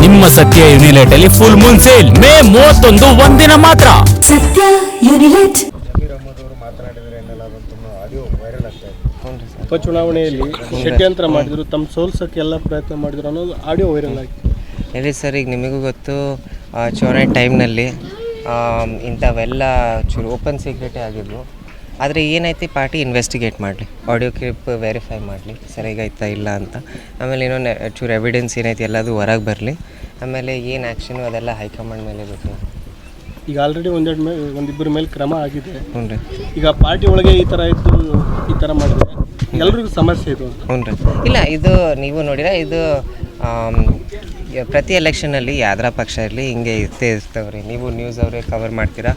ನಿಮ್ಮ ಸತ್ಯ ಯುನಿಲೆಟ್ ಅಲ್ಲಿ ಫುಲ್ ಮೂನ್ ಸೇಲ್ ಮೇ 31 ಒಂದಿನ ಮಾತ್ರ. ಸತ್ಯ ಯುನಿಲೆಟ್ ಉಪಚುನಾವಣೆಯಲ್ಲಿ ಷಡ್ಯಂತ್ರ ಮಾಡಿದ್ರು, ತಮ್ಮ ಸೋಲ್ಸೋಕ್ಕೆ ಎಲ್ಲ ಪ್ರಯತ್ನ ಮಾಡಿದ್ರು ಅನ್ನೋದು ಆಡಿಯೋ ವೈರಲ್ ಆಗಿದೆ. ಹೇಳಿ ಸರ್, ಈಗ ನಿಮಗೂ ಗೊತ್ತು ಚುನಾವಣೆ ಟೈಮ್ನಲ್ಲಿ ಇಂಥವೆಲ್ಲ ಚೂರು ಓಪನ್ ಸೀಕ್ರೆಟೇ ಆಗಿದ್ವು. ಆದರೆ ಏನೈತಿ, ಪಾರ್ಟಿ ಇನ್ವೆಸ್ಟಿಗೇಟ್ ಮಾಡಲಿ, ಆಡಿಯೋ ಕ್ಲಿಪ್ ವೆರಿಫೈ ಮಾಡಲಿ ಸರಿಯಾಗೈತಾ ಇಲ್ಲ ಅಂತ. ಆಮೇಲೆ ಇನ್ನೊಂದು ಚೂರು ಎವಿಡೆನ್ಸ್ ಏನೈತಿ ಎಲ್ಲದು ಹೊರಗೆ ಬರಲಿ. ಆಮೇಲೆ ಏನು ಆ್ಯಕ್ಷನು ಅದೆಲ್ಲ ಹೈಕಮಾಂಡ್ ಮೇಲೆ ಗೊತ್ತು. ಈಗ ಆಲ್ರೆಡಿ ಒಂದಿಬ್ಬರ ಮೇಲೆ ಕ್ರಮ ಆಗಿದೆ. ಹ್ಞೂ ರೀ. ಈಗ ಪಾರ್ಟಿ ಒಳಗೆ ಈ ಥರ ಇದ್ದು ಈ ಥರ ಮಾಡಿದ್ರೆ ಎಲ್ರಿಗೂ ಸಮಸ್ಯೆ ಇದು. ಹ್ಞೂ ರೀ. ಇಲ್ಲ, ಇದು ನೀವು ನೋಡಿರ, ಇದು ಪ್ರತಿ ಎಲೆಕ್ಷನಲ್ಲಿ ಯಾವ್ದಾರ ಪಕ್ಷ ಇರಲಿ ಹಿಂಗೆ ಇರ್ತವೆ ರೀ. ನೀವು ನ್ಯೂಸ್ ಅವರೇ ಕವರ್ ಮಾಡ್ತೀರಾ,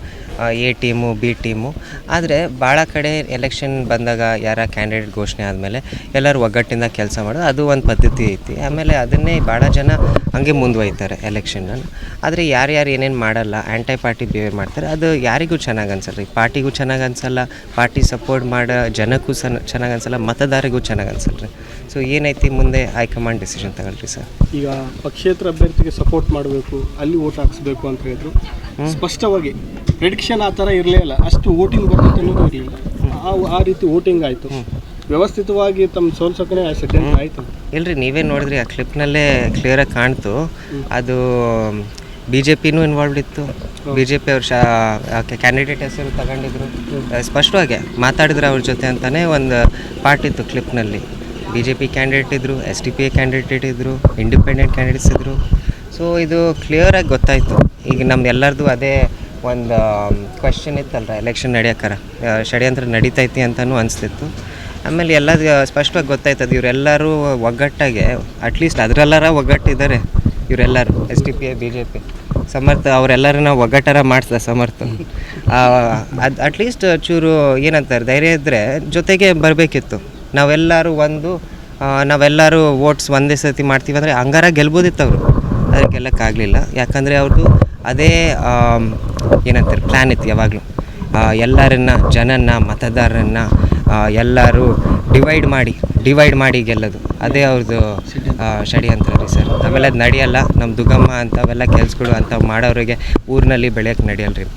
ಎ ಟೀಮು ಬಿ ಟೀಮು. ಆದರೆ ಭಾಳ ಕಡೆ ಎಲೆಕ್ಷನ್ ಬಂದಾಗ ಯಾರ ಕ್ಯಾಂಡಿಡೇಟ್ ಘೋಷಣೆ ಆದಮೇಲೆ ಎಲ್ಲರೂ ಒಗ್ಗಟ್ಟಿಂದ ಕೆಲಸ ಮಾಡೋದು, ಅದು ಒಂದು ಪದ್ಧತಿ ಐತಿ. ಆಮೇಲೆ ಅದನ್ನೇ ಭಾಳ ಜನ ಹಂಗೆ ಮುಂದುವಯ್ತಾರೆ ಎಲೆಕ್ಷನಲ್ಲಿ. ಆದರೆ ಯಾರ್ಯಾರು ಏನೇನು ಮಾಡಲ್ಲ, ಆ್ಯಂಟಿ ಪಾರ್ಟಿ ಬಿಹೇವ್ ಮಾಡ್ತಾರೆ, ಅದು ಯಾರಿಗೂ ಚೆನ್ನಾಗಿ ಅನ್ಸಲ್ಲ ರೀ. ಪಾರ್ಟಿಗೂ ಚೆನ್ನಾಗಿ ಅನ್ಸಲ್ಲ, ಪಾರ್ಟಿ ಸಪೋರ್ಟ್ ಮಾಡೋ ಜನಕ್ಕೂ ಚೆನ್ನಾಗಿ ಅನ್ಸಲ್ಲ, ಮತದಾರಿಗೂ ಚೆನ್ನಾಗಿ ಅನ್ಸಲ್ಲ ರೀ. ಸೊ ಏನೈತಿ, ಮುಂದೆ ಹೈಕಮಾಂಡ್ ಡಿಸಿಷನ್ ತಗೊಳ್ರಿ ಸರ್. ಈಗ ಪಕ್ಷೇತರ ಅಭ್ಯರ್ಥಿಗೆ ಸಪೋರ್ಟ್ ಮಾಡಬೇಕು, ಅಲ್ಲಿ ವೋಟ್ ಹಾಕಿಸ್ಬೇಕು ಅಂತ ಹೇಳಿದ್ರು. ಸ್ಪಷ್ಟವಾಗಿ ಪ್ರೆಡಿಕ್ಷನ್ ಆ ಥರ ಇರಲೇ ಇಲ್ಲ, ಅಷ್ಟು ವೋಟಿಂಗ್ ಬರುತ್ತೆ ಅನ್ನೋದು ಇರಲಿಲ್ಲ. ಆ ರೀತಿ ವೋಟಿಂಗ್ ಆಯಿತು, ವ್ಯವಸ್ಥಿತವಾಗಿ ತಮ್ಮ ಸೋಲ್ಸೋಕೆ ಷಡ್ಯಂತ್ರ ಆಯಿತು. ಇಲ್ರಿ, ನೀವೇ ನೋಡಿದ್ರಿ, ಆ ಕ್ಲಿಪ್ನಲ್ಲೇ ಕ್ಲಿಯರಾಗಿ ಕಾಣ್ತು. ಅದು BJPನೂ ಇನ್ವಾಲ್ವ್ಡ್ ಇತ್ತು. BJP ಅವ್ರ ಕ್ಯಾಂಡಿಡೇಟ್ ಹೆಸರು ತಗೊಂಡಿದ್ರು, ಸ್ಪಷ್ಟವಾಗಿ ಮಾತಾಡಿದ್ರು ಅವ್ರ ಜೊತೆ ಅಂತಲೇ ಒಂದು ಪಾರ್ಟ್ ಇತ್ತು ಕ್ಲಿಪ್ನಲ್ಲಿ. BJP ಕ್ಯಾಂಡಿಡೇಟ್ ಇದ್ದರು, SDPI ಕ್ಯಾಂಡಿಡೇಟ್ ಇದ್ದರು, ಇಂಡಿಪೆಂಡೆಂಟ್ ಕ್ಯಾಂಡಿಡೇಟ್ಸ್ ಇದ್ದರು. ಸೊ ಇದು ಕ್ಲಿಯರಾಗಿ ಗೊತ್ತಾಯಿತು. ಈಗ ನಮ್ದು ಎಲ್ಲರದು ಅದೇ ಒಂದು ಕ್ವೆಶ್ಚನ್ ಇತ್ತಲ್ರ, ಎಲೆಕ್ಷನ್ ನಡೆಯೋಕ್ಕಾರ ಷಡ್ಯಂತ್ರ ನಡೀತೈತಿ ಅಂತಲೂ ಅನಿಸ್ತಿತ್ತು. ಆಮೇಲೆ ಎಲ್ಲ ಸ್ಪಷ್ಟವಾಗಿ ಗೊತ್ತಾಯ್ತದೆ, ಇವರೆಲ್ಲರೂ ಒಗ್ಗಟ್ಟಾಗೆ ಅಟ್ಲೀಸ್ಟ್ ಅದರೆಲ್ಲರ ಒಗ್ಗಟ್ಟಿದ್ದಾರೆ ಇವರೆಲ್ಲರೂ. SDPI BJP ಸಮರ್ಥ ಅವರೆಲ್ಲರೂ ನಾವು ಒಗ್ಗಟ್ಟಾರ ಮಾಡಿಸ್ದ ಸಮರ್ಥ. ಅದು ಅಟ್ಲೀಸ್ಟ್ ಚೂರು ಏನಂತಾರೆ, ಧೈರ್ಯ ಇದ್ದರೆ ಜೊತೆಗೆ ಬರಬೇಕಿತ್ತು. ನಾವೆಲ್ಲರೂ ವೋಟ್ಸ್ ಒಂದೇ ಸರ್ತಿ ಮಾಡ್ತೀವಿ ಅಂದರೆ ಹಂಗಾರ ಗೆಲ್ಬೋದಿತ್ತು ಅವರು. ಆದರೆ ಗೆಲ್ಲಕ್ಕಾಗಲಿಲ್ಲ, ಯಾಕಂದರೆ ಅವ್ರದ್ದು ಅದೇ ಏನಂತಾರೆ ಪ್ಲ್ಯಾನ್ ಇತ್ತು ಯಾವಾಗಲೂ. ಎಲ್ಲರನ್ನ ಜನನ ಮತದಾರರನ್ನು ಎಲ್ಲರೂ ಡಿವೈಡ್ ಮಾಡಿ ಗೆಲ್ಲೋದು, ಅದೇ ಅವ್ರದ್ದು ಷಡ್ಯಂತ್ರ ರೀ ಸರ್. ಆಮೇಲೆ ಅದು ನಡೆಯಲ್ಲ. ನಮ್ಮ ದುಗಮ್ಮ ಅಂಥವೆಲ್ಲ ಕೆಲಸಗಳು ಅಂಥವು ಮಾಡೋರಿಗೆ ಊರಿನಲ್ಲಿ ಬೆಳೆಯೋಕ್ಕೆ ನಡೆಯಲ್ಲ ರೀ.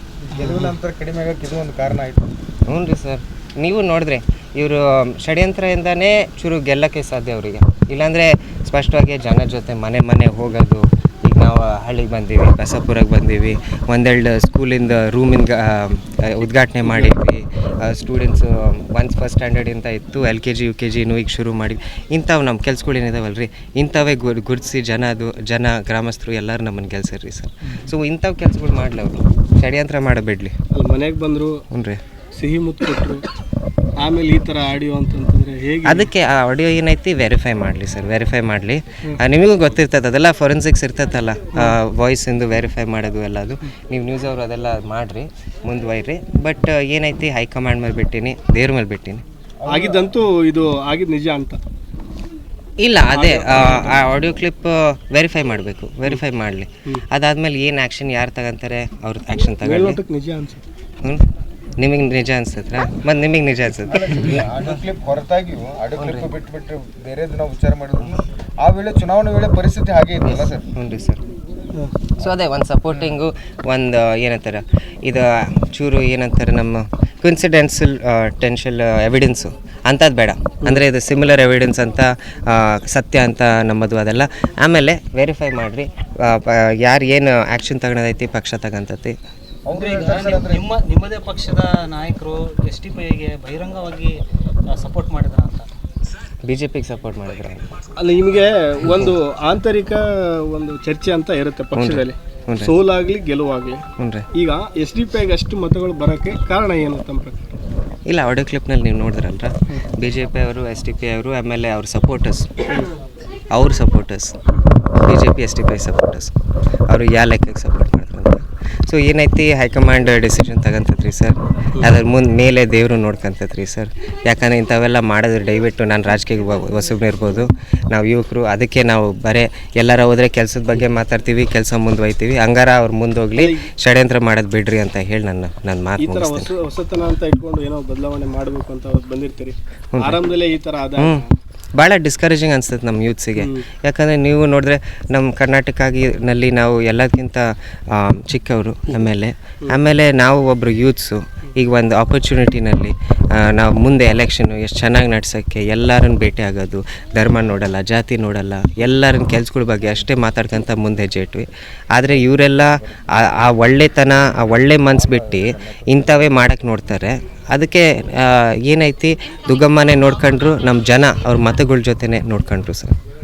ಕಡಿಮೆ ಆಗೋಕ್ಕೆ ಇದು ಒಂದು ಕಾರಣ ಆಯಿತು. ಹ್ಞೂ ರೀ ಸರ್, ನೀವು ನೋಡಿದ್ರೆ ಇವರು ಷಡ್ಯಂತ್ರದಿಂದನೇ ಚೂರು ಗೆಲ್ಲಕ್ಕೆ ಸಾಧ್ಯ ಅವರಿಗೆ. ಇಲ್ಲಾಂದರೆ ಸ್ಪಷ್ಟವಾಗಿ ಜನ ಜೊತೆ ಮನೆ ಹೋಗೋದು. ಈಗ ನಾವು ಹಳ್ಳಿಗೆ ಬಂದೀವಿ, ಬಸಪುರಕ್ಕೆ ಬಂದೀವಿ, ಒಂದೆರಡು ಸ್ಕೂಲಿಂದ ರೂಮಿಂದ ಉದ್ಘಾಟನೆ ಮಾಡಿದ್ವಿ. ಸ್ಟೂಡೆಂಟ್ಸು ಫಸ್ಟ್ ಸ್ಟ್ಯಾಂಡರ್ಡಿಂದ ಇತ್ತು, LKG UKG ಈಗ ಶುರು ಮಾಡಿದ್ವಿ. ಇಂಥವು ನಮ್ಮ ಕೆಲ್ಸಗಳೇನಿದಾವಲ್ಲ ರೀ, ಇಂಥವೇ ಗುರುತಿಸಿ ಜನ ಗ್ರಾಮಸ್ಥರು ಎಲ್ಲರೂ ನಮ್ಮನ್ನು ಗೆಲ್ಸರಿ ಸರ್. ಸೊ ಇಂಥವು ಕೆಲಸಗಳು ಮಾಡಲಿ, ಅವರು ಷಡ್ಯಂತ್ರ ಮಾಡಬೇಡ್ಲಿ. ಅಲ್ಲಿ ಮನೆಗೆ ಬಂದರು, ಹ್ಞೂ ರೀ, ಸಿಹಿ ಮುತ್ತು ಕೊಟ್ಟರು, ಆಮೇಲೆ ಈ ಥರ ಆಡಿಯೋ ಅಂತಂತಂದರೆ ಹೇಗೆ? ಅದಕ್ಕೆ ಆ ಆಡಿಯೋ ಏನೈತಿ ವೆರಿಫೈ ಮಾಡಲಿ ಸರ್, ವೆರಿಫೈ ಮಾಡಲಿ. ನಿಮಗೂ ಗೊತ್ತಿರ್ತದೆ, ಅದೆಲ್ಲ ಫೊರೆನ್ಸಿಕ್ಸ್ ಇರ್ತೈತಲ್ಲ, ವಾಯ್ಸಿಂದು ವೆರಿಫೈ ಮಾಡೋದು ಎಲ್ಲ. ಅದು ನೀವು ನ್ಯೂಸ್ ಅವರು ಅದೆಲ್ಲ ಮಾಡಿರಿ, ಮುಂದುವೈರಿ. ಬಟ್ ಏನೈತಿ, ಹೈಕಮಾಂಡ್ ಮೇಲೆ ಬಿಟ್ಟೀನಿ, ದೇವ್ರ ಮೇಲೆ ಬಿಟ್ಟೀನಿ. ಆಗಿದ್ದಂತೂ ಇದು ಆಗಿದ್ದು ನಿಜ ಅಂತ ಇಲ್ಲ, ಅದೇ ಆ ಆಡಿಯೋ ಕ್ಲಿಪ್ ವೆರಿಫೈ ಮಾಡಬೇಕು, ವೆರಿಫೈ ಮಾಡಲಿ. ಅದಾದಮೇಲೆ ಏನು ಆ್ಯಕ್ಷನ್ ಯಾರು ತಗೊಂತಾರೆ ಅವ್ರ ಆ್ಯಕ್ಷನ್ ತಗೊಳ್ಳಿ. ನಿಜ ಅನ್ಸುತ್ತೆ. ಹ್ಞೂ, ನಿಮಗೆ ನಿಜ ಅನ್ಸತ್ರ? ಮತ್ತು ನಿಮಗೆ ನಿಜ ಅನ್ಸುತ್ತೆ? ಆಡಿಯೋ ಕ್ಲಿಪ್ ಹೊರತಾಗಿಯೂ ಆಡಿಯೋ ಕ್ಲಿಪ್ ಬಿಟ್ಟು ಬೇರೆದು ನಾವು ವಿಚಾರ ಮಾಡಿದ್ವಿ. ಆ ವೇಳೆ ಚುನಾವಣೆ ವೇಳೆ ಪರಿಸ್ಥಿತಿ ಹಾಗೆ ಇತ್ತಲ್ಲ ಸರ್? ಹ್ಞೂ ರೀ ಸರ್. ಸೊ ಅದೇ ಒಂದು ಸಪೋರ್ಟಿಂಗು, ಒಂದು ಏನಂತಾರೆ, ಇದು ಚೂರು ಏನಂತಾರೆ, ನಮ್ಮ ಕ್ವಿನ್ಸಿಡೆನ್ಸಲ್ ಟೆನ್ಷಲ್ ಎವಿಡೆನ್ಸು ಅಂಥದ್ದು ಬೇಡ. ಅಂದರೆ ಇದು ಸಿಮಿಲರ್ ಎವಿಡೆನ್ಸ್ ಅಂತ, ಸತ್ಯ ಅಂತ ನಮ್ಮದು ಅದೆಲ್ಲ. ಆಮೇಲೆ ವೆರಿಫೈ ಮಾಡಿರಿ, ಯಾರು ಏನು ಆ್ಯಕ್ಷನ್ ತಗೊಳೋದೈತಿ ಪಕ್ಷ ತಗೊಂತೈತಿ. ನಿಮ್ಮದೇ ಪಕ್ಷದ ನಾಯಕರು SDPIಗೆ ಬಹಿರಂಗವಾಗಿ ಸಪೋರ್ಟ್ ಮಾಡಿದ್ರ ಅಂತ? BJPಗೆ ಸಪೋರ್ಟ್ ಮಾಡಿದ್ರೆ ಅಲ್ಲ, ನಿಮಗೆ ಒಂದು ಆಂತರಿಕ ಒಂದು ಚರ್ಚೆ ಅಂತ ಇರುತ್ತೆ ಪಕ್ಷದಲ್ಲಿ, ಸೋಲಾಗಲಿ ಗೆಲುವಾಗಲಿ. ಈಗ SDPIಗೆ ಅಷ್ಟು ಮತಗಳು ಬರೋಕ್ಕೆ ಕಾರಣ ಏನು ತಮ್ಮ ಪ್ರಕಾರ? ಇಲ್ಲ, ಆಡಿಯೋ ಕ್ಲಿಪ್ನಲ್ಲಿ ನೀವು ನೋಡಿದ್ರಲ್ರ, BJP ಅವರು, SDPI ಅವರು, ಆಮೇಲೆ ಅವ್ರ ಸಪೋರ್ಟರ್ಸ್ BJP SDPI ಸಪೋರ್ಟರ್ಸ್ ಅವರು ಯಾವ ಲೆಕ್ಕಕ್ಕೆ ಸಪೋರ್ಟ್ ಮಾಡಿದ್ರು ಅಂತ. ಸೊ ಏನೈತಿ, ಹೈಕಮಾಂಡ್ ಡಿಸಿಷನ್ ತಗೊಂತದ್ರಿ ಸರ್. ಅದ್ರ ಮೇಲೆ ದೇವರು ನೋಡ್ಕೊಂತದ್ರಿ ಸರ್. ಯಾಕಂದರೆ ಇಂಥವೆಲ್ಲ ಮಾಡಿದ್ರೆ ದಯವಿಟ್ಟು, ನಾನು ರಾಜಕೀಯ ಹೊಸಬ್ನಿರ್ಬೋದು, ನಾವು ಯುವಕರು, ಅದಕ್ಕೆ ನಾವು ಬರೀ ಎಲ್ಲರ ಹೋದರೆ ಕೆಲಸದ ಬಗ್ಗೆ ಮಾತಾಡ್ತೀವಿ, ಕೆಲಸ ಮುಂದುವೈತೀವಿ. ಹಂಗಾರ ಅವ್ರು ಮುಂದೋಗ್ಲಿ, ಷಡ್ಯಂತ್ರ ಮಾಡೋದು ಬಿಡ್ರಿ ಅಂತ ಹೇಳಿ ನನ್ನ ಮಾತು ಮುಗಿಸ್ತೀನಿ. ಹೊಸತನ ಅಂತ ಇಟ್ಕೊಂಡು ಏನೋ ಬದಲಾವಣೆ ಮಾಡಬೇಕು ಅಂತ ಬಂದಿರ್ತೀರಿ, ಆರಂಭದಲ್ಲೇ ಈ ಥರ ಆದ ಭಾಳ ಡಿಸ್ಕರೇಜಿಂಗ್ ಅನ್ಸುತ್ತೆ ನಮ್ಮ ಯೂತ್ಸಿಗೆ. ಯಾಕಂದರೆ ನೀವು ನೋಡಿದ್ರೆ ನಮ್ಮ ಕರ್ನಾಟಕನಲ್ಲಿ ನಾವು ಎಲ್ಲಕ್ಕಿಂತ ಚಿಕ್ಕವರು. ಆಮೇಲೆ ನಾವು ಒಬ್ಬರು ಯೂತ್ಸು ಈಗ ಒಂದು ಆಪರ್ಚುನಿಟಿನಲ್ಲಿ ನಾವು ಮುಂದೆ ಎಲೆಕ್ಷನ್ನು ಎಷ್ಟು ಚೆನ್ನಾಗಿ ನಡ್ಸೋಕ್ಕೆ ಎಲ್ಲರನ್ನು ಭೇಟಿ ಆಗೋದು, ಧರ್ಮ ನೋಡಲ್ಲ, ಜಾತಿ ನೋಡಲ್ಲ, ಎಲ್ಲರನ್ನ ಕೆಲ್ಸಗಳ ಬಗ್ಗೆ ಅಷ್ಟೇ ಮಾತಾಡ್ಕೊಂತ ಮುಂದೆ ಹೆಜ್ಜೆ ಇಟ್ವಿ. ಆದರೆ ಇವರೆಲ್ಲ ಆ ಒಳ್ಳೆತನ, ಆ ಒಳ್ಳೆ ಮನ್ಸು ಬಿಟ್ಟು ಇಂಥವೇ ಮಾಡೋಕ್ಕೆ ನೋಡ್ತಾರೆ. ಅದಕ್ಕೆ ಏನೈತಿ ದುಗ್ಗಮ್ಮನೇ ನೋಡ್ಕೊಂಡ್ರು, ನಮ್ಮ ಜನ ಅವ್ರ ಮತಗಳ ಜೊತೆನೇ ನೋಡ್ಕೊಂಡ್ರು ಸರ್.